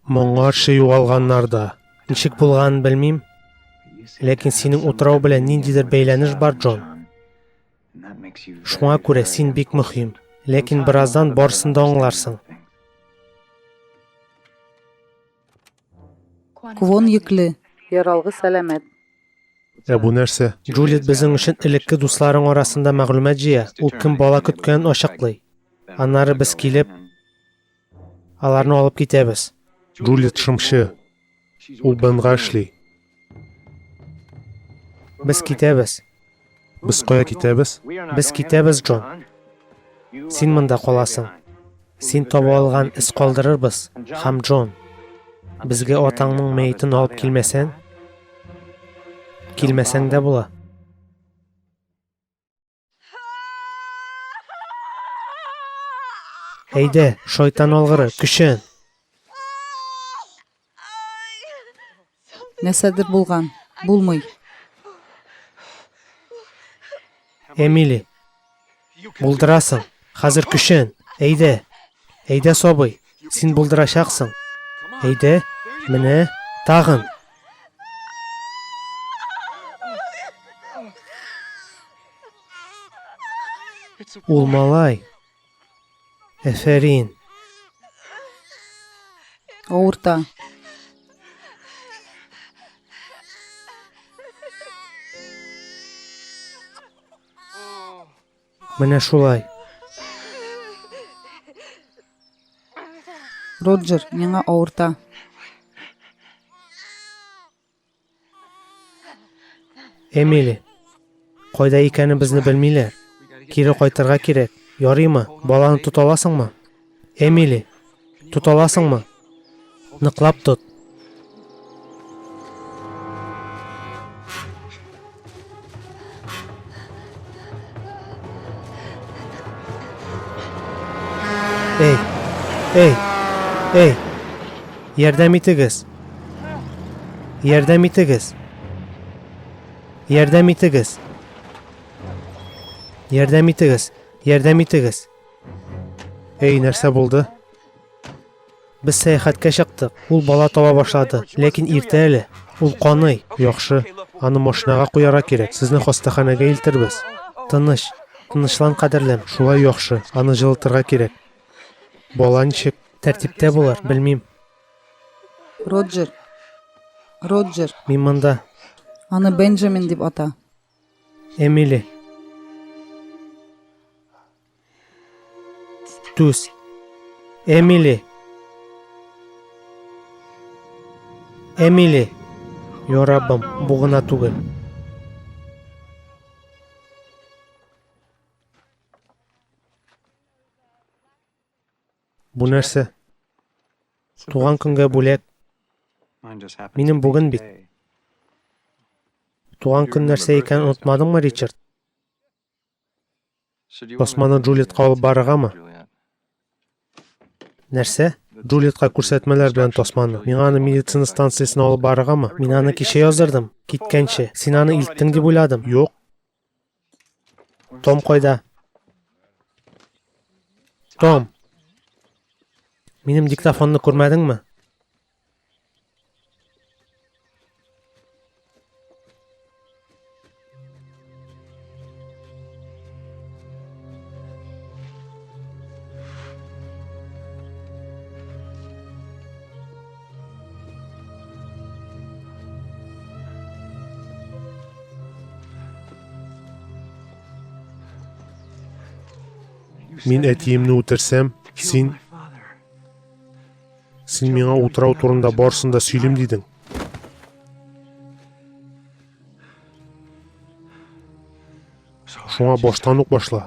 Моңарчы югалганнарда. Ничек булганын белмим, ләкин синең утрау белән ниндидер бәйләнеш бар, Джон. Шуңа күрә син бик мөһим, ләкин бираздан барсын да аңларсың. Квон йөкле, яралгы сәламәт. Бу нәрсә? Джулиет безнең өчен элекке дусларың арасында мәгълүмат җыя. Ул кем бала көткәнен ачыклый. Аннары без килеп, аларны алып китәбез. Джулиет шымчы. Ул бынга эшли. Без китәбез. Без кая китәбез? Без китәбез, Джон. Син монда каласың. Син таба алган эз калдырырбыз. Һәм Джон, безгә атаңның мәетен алып килмәсәң дә була. Әйдә, шайтан алгыры, көчен. Нәрсәдер булган, булмый. Эмили, булдырасың. Хәзер көчен. Әйдә. Әйдә, сабый. Син булдырачаксың. Әйдә, менә, тагын. Ул малай. Әфәрин. Авырта. Менә шулай. Роджер, миңа авырта. Эмили, кайда икәнебезне белмиләр. Кире кайтырга кирәк. Ярыймы? Баланы тота аласыңмы? Эмили, тота аласыңмы? Ныклап тот. Эй! Ярдәм итегез. Ярдәм итегез. Ярдәм итегез. Ярдәм итегез. Ярдәм итегез. Нәрсә булды? Без сәяхәткә чыктык. Ул бала таба башлады, ләкин иртә әле. Ул каный. Яхшы, аны машинага куярга кирәк. Сезне хастаханәгә илтербез. Тынычлан, кадерлем. Шулай яхшы, аны җылытырга кирәк. Бала ничек? Тәртиптә булыр, белмим. Роджер. Мин монда. Аны Бенджамин дип ата. Эмили. Түз. Эмили. Ярабым, бу гына түгел. Бу нәрсә? Туган көнгә бүләк. Минем бүген бит. Туган көн нәрсә икән онытмадыңмы, Ричард? Тасманы Джулиетка алып барыргамы? Нәрсә? Джулиетка күрсәтмәләр белән тасманы. Миңа аны медицина станциясына алып барыргамы? Мин аны кичә яздырдым. Киткәнче. Син аны илттең дип уйладым. Юк. Том кайда? Том. Минем диктофонны күрмәдеңме? Мин әтиемне үтерсәм, син миңа утрау турында барсын да сөйлим дидең. Шуңа баштан ук башла.